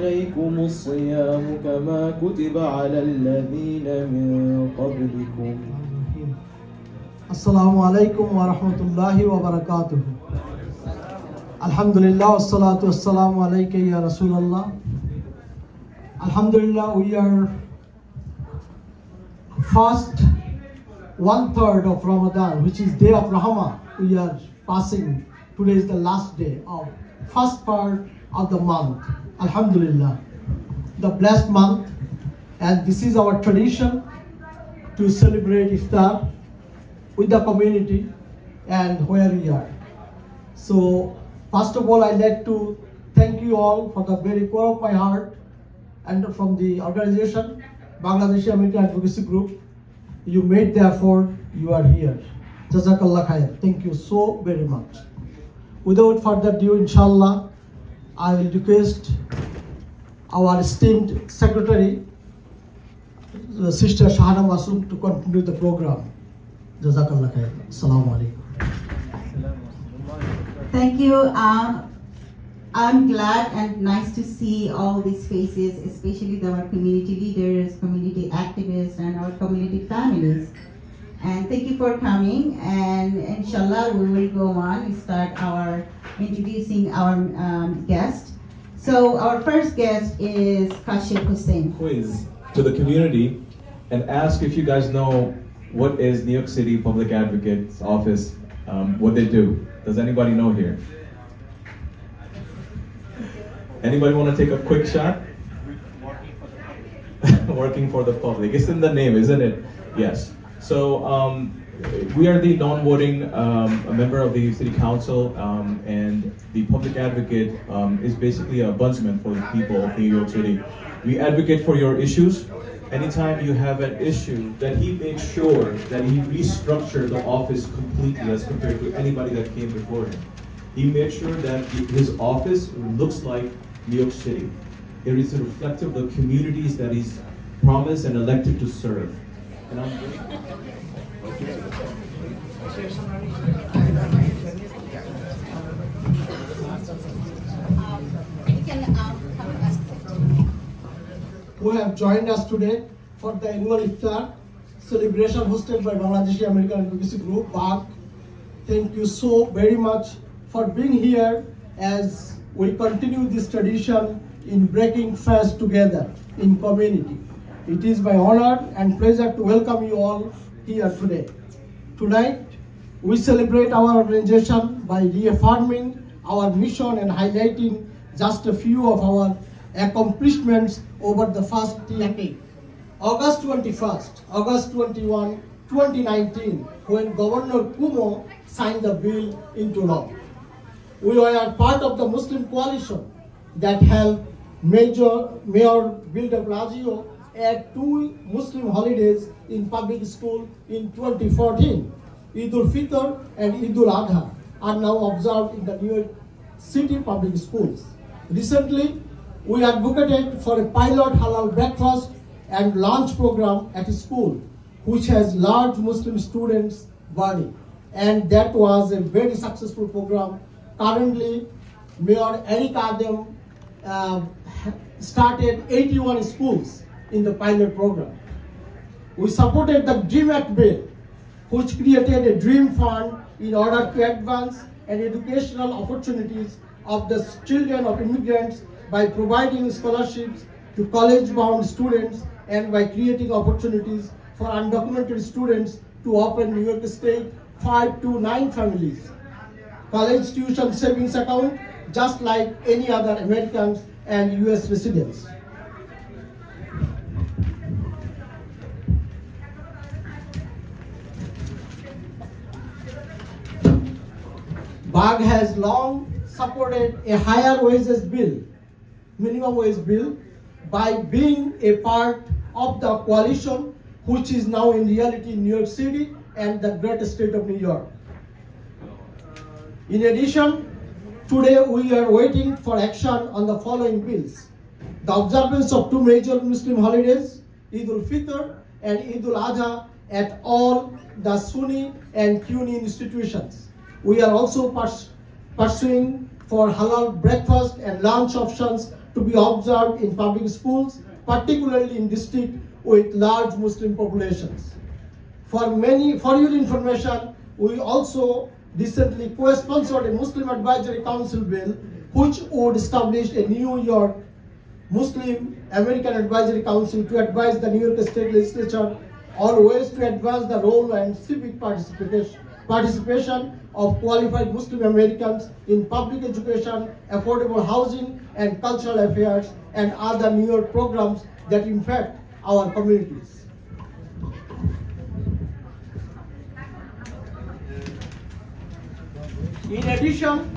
عليكم الصيام كما كتب على الذين من قبلكم. Assalamu alaikum wa rahmatullahi wa barakatuh. Alhamdulillah, wassalatu wassalamu alayka ya Rasulallah. Alhamdulillah, we are first 1/3 of Ramadan, which is day of Rahmah. We are passing. Today is the last day of first part of the month. Alhamdulillah, the blessed month, and this is our tradition to celebrate Iftar with the community and where we are. So first of all, I'd like to thank you all for the very core of my heart and from the organization, Bangladeshi American Advocacy Group. You made the effort, you are here. Jazakallah khair. Thank you so very much. Without further ado, inshallah, I will request our esteemed secretary, Sister Shahana Masum, to continue the program. Jazakallah khair. Assalamu alaikum. Thank you. I'm glad and nice to see all these faces, especially our community leaders, community activists, and our community families. And thank you for coming. And inshallah, we will go on and start our introducing our guest. So our first guest is Kashif Hussain. Quiz to the community and ask if you guys know what is New York City Public Advocate's office, what they do. Does anybody know here? Anybody want to take a quick shot? Working for the public. It's in the name, isn't it? Yes. So we are the non-voting member of the City Council, and the Public Advocate is basically a ombudsman for the people of New York City. We advocate for your issues. Anytime you have an issue, then he makes sure that he restructured the office completely as compared to anybody that came before him. He made sure that his office looks like New York City. It is reflective of the communities that he's promised and elected to serve. And I'm who have joined us today for the annual Iftar celebration hosted by Bangladeshi American Advocacy Group, BAAG. Thank you so very much for being here as we continue this tradition in breaking fast together in community. It is my honor and pleasure to welcome you all here today. Tonight, we celebrate our organization by reaffirming our mission and highlighting just a few of our accomplishments over the first decade. August 21st, August 21, 2019, when Governor Kumo signed the bill into law. We were part of the Muslim coalition that helped Mayor Bill de Blasio add 2 Muslim holidays in public school in 2014. Eid al-Fitr and Eid al-Adha are now observed in the New York City public schools. Recently, we advocated for a pilot halal breakfast and lunch program at a school, which has large Muslim students body, and that was a very successful program. Currently, Mayor Eric Adem started 81 schools in the pilot program. We supported the Dream Act bill, which created a dream fund in order to advance and educational opportunities of the children of immigrants by providing scholarships to college-bound students and by creating opportunities for undocumented students to open New York State 5 to 9 families college tuition savings account, just like any other Americans and US residents. BAAG has long supported a higher wages bill, minimum wage bill, by being a part of the coalition which is now in reality in New York City and the great state of New York. In addition, today we are waiting for action on the following bills: the observance of 2 major Muslim holidays, Eid al-Fitr and Eid al-Adha, at all the Sunni and CUNY institutions. We are also pursuing for halal breakfast and lunch options to be observed in public schools, particularly in districts with large Muslim populations. For your information, we also recently co-sponsored a Muslim Advisory Council bill which would establish a New York Muslim American Advisory Council to advise the New York State Legislature on ways to advance the role and civic participation of qualified Muslim Americans in public education, affordable housing, and cultural affairs, and other New York programs that impact our communities. In addition,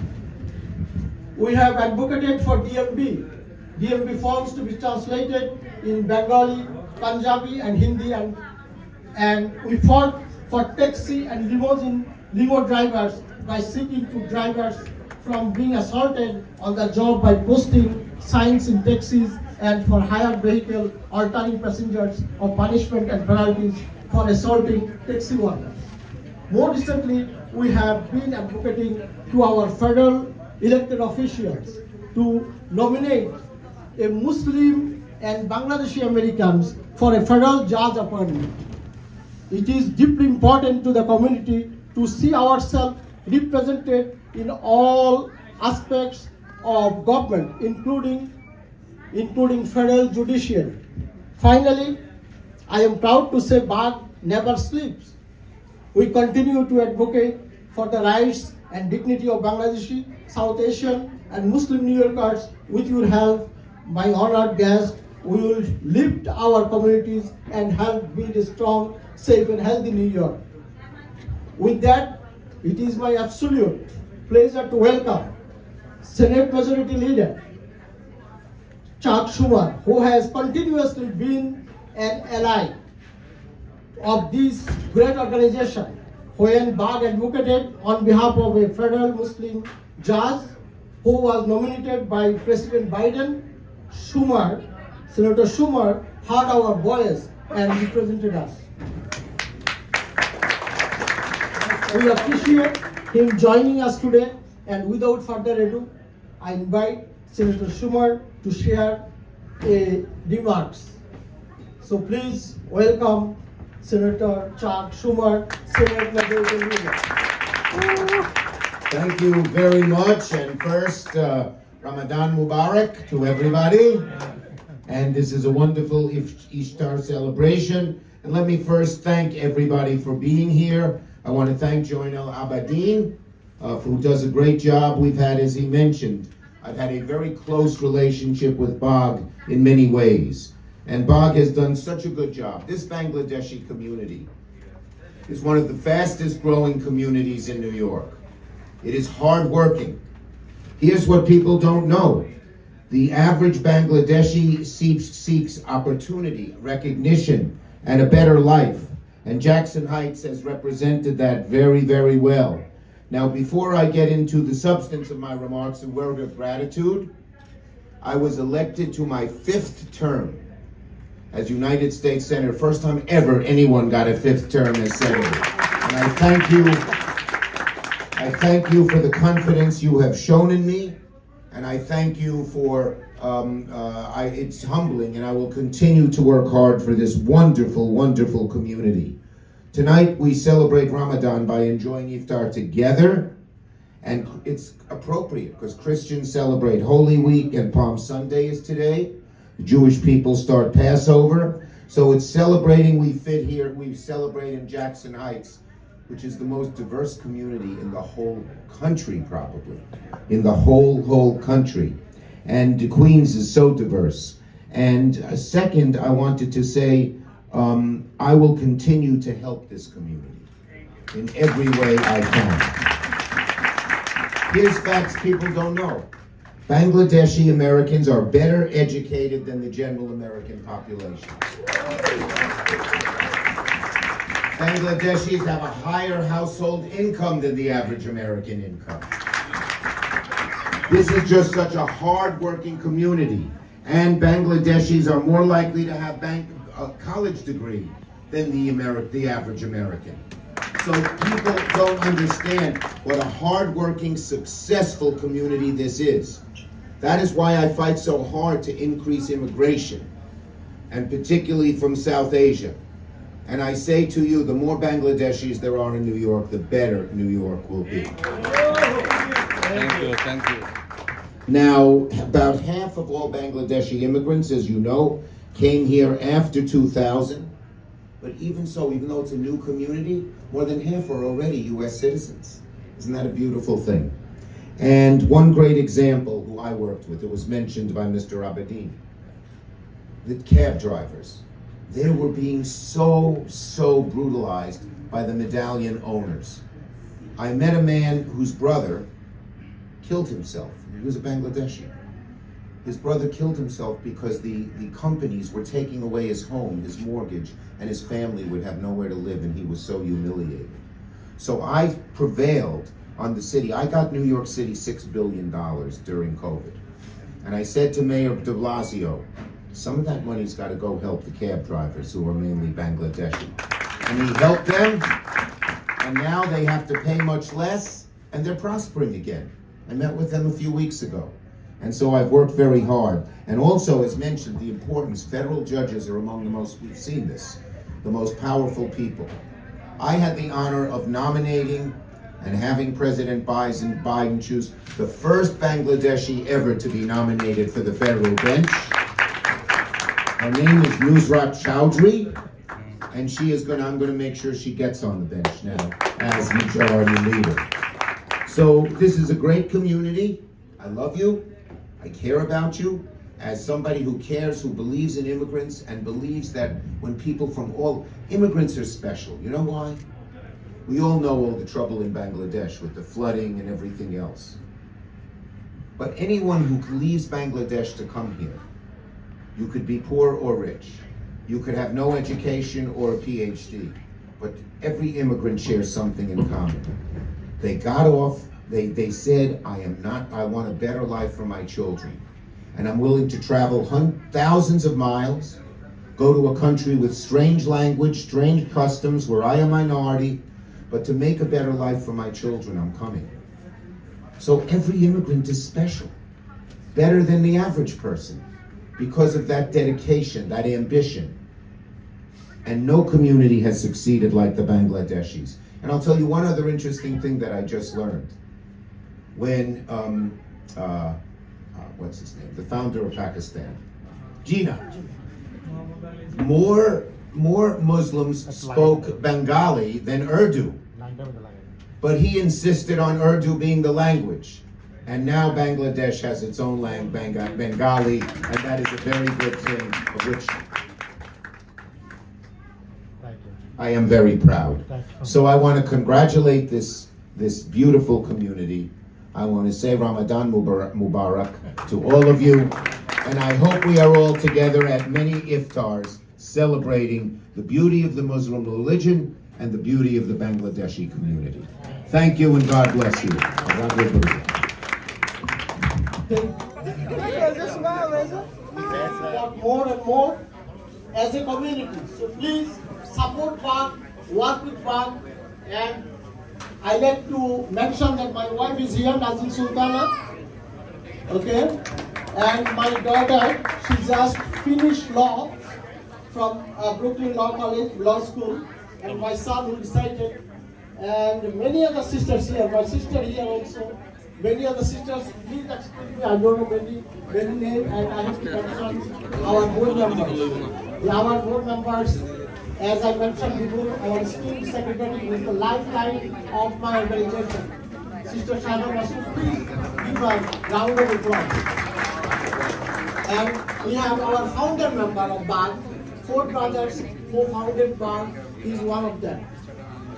we have advocated for DMB forms to be translated in Bengali, Punjabi, and Hindi, and we fought for taxi and limo drivers by seeking to drivers from being assaulted on the job by posting signs in taxis, and for hired vehicle altering passengers of punishment and penalties for assaulting taxi workers. More recently, we have been advocating to our federal elected officials to nominate a Muslim and Bangladeshi Americans for a federal judge appointment. It is deeply important to the community to see ourselves represented in all aspects of government, including federal judiciary. Finally, I am proud to say BAAG never sleeps. We continue to advocate for the rights and dignity of Bangladeshi, South Asian, and Muslim New Yorkers. With your help, my honored guest, we will lift our communities and help build a strong, safe, and healthy New York. With that, it is my absolute pleasure to welcome Senate Majority Leader Chuck Schumer, who has continuously been an ally of this great organization when BAAG advocated on behalf of a federal Muslim judge who was nominated by President Biden. Senator Schumer heard our voice and represented us. We appreciate him joining us today, and without further ado, I invite Senator Schumer to share remarks. So please welcome Senator Chuck Schumer, Senate Majority Leader. Thank you very much, and first, Ramadan Mubarak to everybody. And this is a wonderful Iftar celebration. And let me first thank everybody for being here. I want to thank Joinel Abadin, who does a great job. We've had, as he mentioned, I've had a very close relationship with BAAG in many ways. And BAAG has done such a good job. This Bangladeshi community is one of the fastest growing communities in New York. It is hardworking. Here's what people don't know. The average Bangladeshi seeks opportunity, recognition, and a better life. And Jackson Heights has represented that very, very well. Now, before I get into the substance of my remarks, a word of gratitude. I was elected to my 5th term as United States Senator. First time ever anyone got a 5th term as Senator. And I thank you for the confidence you have shown in me. And I thank you for, it's humbling, and I will continue to work hard for this wonderful, wonderful community. Tonight we celebrate Ramadan by enjoying Iftar together, and it's appropriate because Christians celebrate Holy Week and Palm Sunday is today. The Jewish people start Passover. So it's celebrating, we celebrate in Jackson Heights, which is the most diverse community in the whole country, probably. In the whole country. And Queens is so diverse. And second, I wanted to say, I will continue to help this community in every way I can. Here's facts people don't know. Bangladeshi Americans are better educated than the general American population. Bangladeshis have a higher household income than the average American income. This is just such a hard-working community. And Bangladeshis are more likely to have a college degree than the average American. So people don't understand what a hardworking, successful community this is. That is why I fight so hard to increase immigration, and particularly from South Asia. And I say to you, the more Bangladeshis there are in New York, the better New York will be. Thank you, thank you. Now, about half of all Bangladeshi immigrants, as you know, came here after 2000. But even so, even though it's a new community, more than half are already US citizens. Isn't that a beautiful thing? And one great example who I worked with, it was mentioned by Mr. Abedin, the cab drivers. They were being so brutalized by the medallion owners. I met a man whose brother killed himself. He was a Bangladeshi. His brother killed himself because the companies were taking away his home, his mortgage, and his family would have nowhere to live, and he was so humiliated. So I prevailed on the city. I got New York City $6 billion during COVID. And I said to Mayor de Blasio, some of that money's got to go help the cab drivers who are mainly Bangladeshi. And he helped them, and now they have to pay much less, and they're prospering again. I met with them a few weeks ago. And so I've worked very hard. And also, as mentioned, the importance, federal judges are among the most, we've seen this, the most powerful people. I had the honor of nominating and having President Biden choose the first Bangladeshi ever to be nominated for the federal bench. Her name is Nusrat Chowdhury, and she is I'm going to make sure she gets on the bench now as majority leader. So this is a great community. I love you. I care about you. As somebody who cares, who believes in immigrants and believes that when people from immigrants are special. You know why? We all know all the trouble in Bangladesh with the flooding and everything else. But anyone who leaves Bangladesh to come here, you could be poor or rich. You could have no education or a PhD. But every immigrant shares something in common. They got off, they said, I want a better life for my children. And I'm willing to travel thousands of miles, go to a country with strange language, strange customs, where I am a minority, but to make a better life for my children, I'm coming. So every immigrant is special, better than the average person, because of that dedication, that ambition. And no community has succeeded like the Bangladeshis. And I'll tell you one other interesting thing that I just learned. When, what's his name? The founder of Pakistan, Jinnah. More Muslims spoke Bengali than Urdu. But he insisted on Urdu being the language. And now Bangladesh has its own language, Bengali, and that is a very good thing, of which I am very proud. So I want to congratulate this beautiful community. I want to say Ramadan Mubarak to all of you. And I hope we are all together at many iftars celebrating the beauty of the Muslim religion and the beauty of the Bangladeshi community. Thank you and God bless you. More and more as a community. So please support BAAG, work with BAAG, and I like to mention that my wife is here, Nazin Sultana. Okay, and my daughter, she just finished law from Brooklyn Law College, Law School, and my son who decided, and many other sisters here, my sister here also, many other sisters, please excuse me, I don't know many names, and I have to mention our board members. Our board members, as I mentioned before, our student secretary is the lifeline of my organization. Sister Sarwar jahan, please give a round of applause. And we have our founder member of BAAG, 4 brothers who founded BAAG. He is one of them.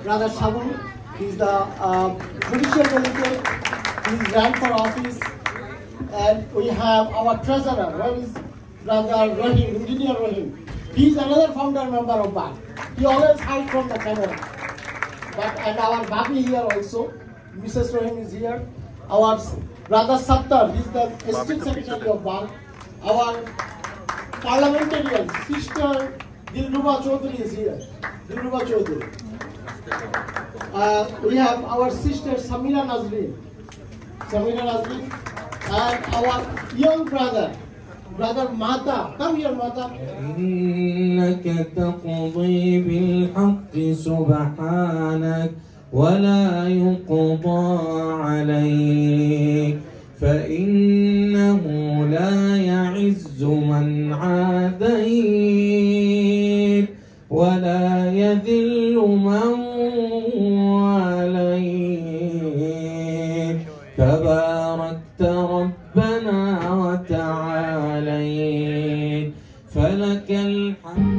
Brother Shabu, he is the judicial delegate. He ran for office. And we have our treasurer, where is Brother Rahim, Engineer Rahim. He is another founder member of BAAG. He always hides from the camera. And our Babi here also, Mrs. Rahim is here. Our Brother Sattar, he is the State Secretary of BAAG. Our parliamentarian, Sister Dilruba Chaudhary is here. Dilruba Chaudhary. We have our sister Samira Nazrin. Samira Nazrin. And our young brother Mata. Come here, Mata. إنك تقضي بالحق سبحانك ولا يقضى عليك فإنه لا يعز من عاديت ولا يذل من واليت تباركت ربنا وتعاليت فلك الحمد.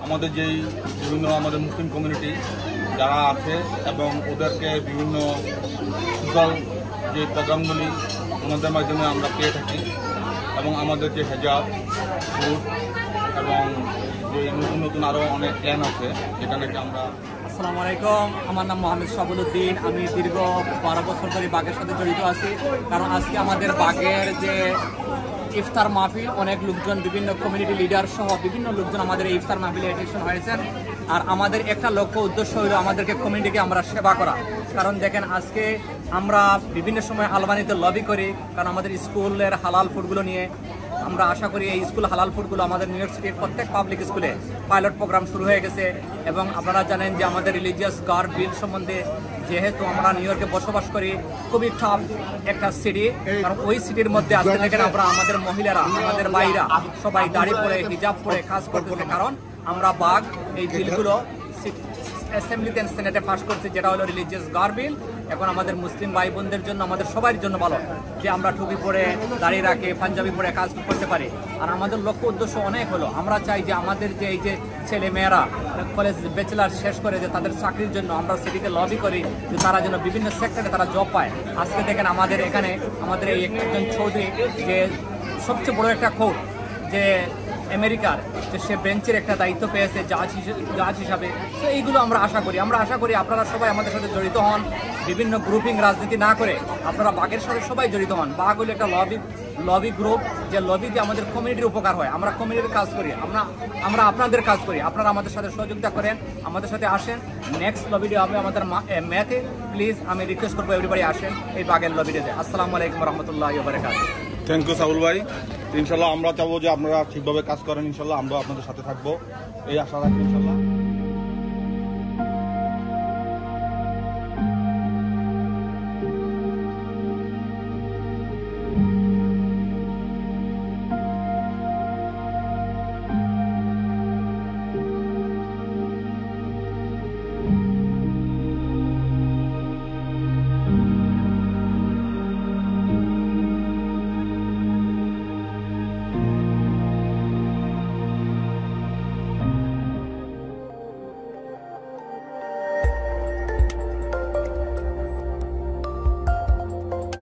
আমাদের যেই বিভিন্ন আমাদের Muslim community যারা আছে এবং ওদেরকে বিভিন্ন social যে প্রোগ্রামগুলি ওনাদের মাধ্যমে আমরা পেয়ে থাকি এবং আমাদের যে হেজাব ফুড এবং যে নতুন নতুন আরও অনেক প্ল্যান আছে যেটা নাকি আমরা। আসসালামু আলাইকুম, আমার নাম মোহাম্মদ শাবুলউদ্দিন। আমি দীর্ঘ 12 বছর ধরে বাগের সাথে জড়িত আছি। কারণ আজকে আমাদের বাগের যে ইফতার মাহফিল, অনেক লোকজন বিভিন্ন কমিউনিটি লিডার সহ বিভিন্ন লোকজন আমাদের এই ইফতার মাহফিলে অ্যাটেনশন হয়েছেন। আর আমাদের একটা লক্ষ্য উদ্দেশ্য হলো আমাদেরকে কমিউনিটিকে আমরা সেবা করা। কারণ দেখেন আজকে আমরা বিভিন্ন সময় আলবানিতে লবি করি, কারণ আমাদের স্কুলের হালাল ফুডগুলো নিয়ে আমরা আশা করি এই স্কুল হালাল ফুডগুলো আমাদের নিউ ইয়র্ক সিটির প্রত্যেক পাবলিক স্কুলে পাইলট প্রোগ্রাম শুরু হয়ে গেছে। এবং আপনারা জানেন যে আমাদের রিলিজিয়াস গার্ড বিল সম্বন্ধে, যেহেতু আমরা নিউ ইয়র্কে বসবাস করি, খুবই টাফ একটা সিটি। কারণ ওই সিটির মধ্যে আজকে দেখেন আমরা আমাদের মহিলারা, আমাদের ভাইরা সবাই দাড়ি পরে হিজাব পরে কাজ করতেছে। কারণ আমরা বাগ এই বিলগুলো অ্যাসেম্বলিতে সেনেটে পাস করছি, যেটা হলো রিলিজিয়াস গার্ড বিল। এখন আমাদের মুসলিম ভাই বোনদের জন্য, আমাদের সবার জন্য ভালো যে আমরা টুপি পরে দাঁড়িয়ে রাখে পাঞ্জাবি পরে কাজ করতে পারি। আর আমাদের লক্ষ্য উদ্দেশ্য অনেক হলো, আমরা চাই যে আমাদের যে এই যে ছেলে মেয়েরা কলেজ ব্যাচেলার শেষ করে যে তাদের চাকরির জন্য আমরা সিটিতে লবি করি যে তারা যেন বিভিন্ন সেক্টরে তারা জব পায়। আজকে দেখেন আমাদের এখানে আমাদের এই একজন চৌধুরী যে সবচেয়ে বড় একটা কোর্ট যে আমেরিকার, যে সে বেঞ্চের একটা দায়িত্ব পেয়েছে জাজ হিসাবে। তো এইগুলো আমরা আশা করি আপনারা সবাই আমাদের সাথে জড়িত হন, বিভিন্ন গ্রুপিং রাজনীতি না করে আপনারা বাগের সাথে সবাই জড়িত হন। বাগ হলো একটা লবি গ্রুপ, যে লবিতে আমাদের কমিউনিটির উপকার হয়। আমরা কমিউনিটির কাজ করি, আমরা আপনাদের কাজ করি। আপনারা আমাদের সাথে সহযোগিতা করেন, আমাদের সাথে আসেন। নেক্সট লবিটি হবে আমাদের ম্যাথে। প্লিজ আমি রিকোয়েস্ট করবো এভরিবডি আসেন এই বাগের লবিতে। আসসালামু আলাইকুম রহমতুল্লাহি ওয়া বারাকাতুহু। থ্যাংক ইউ সাবুল ভাই। ইনশাল্লাহ আমরা চাবো যে আপনারা ঠিকভাবে কাজ করেন, ইনশাল্লাহ আমরা আপনাদের সাথে থাকবো, এই আশা রাখি ইনশাল্লাহ।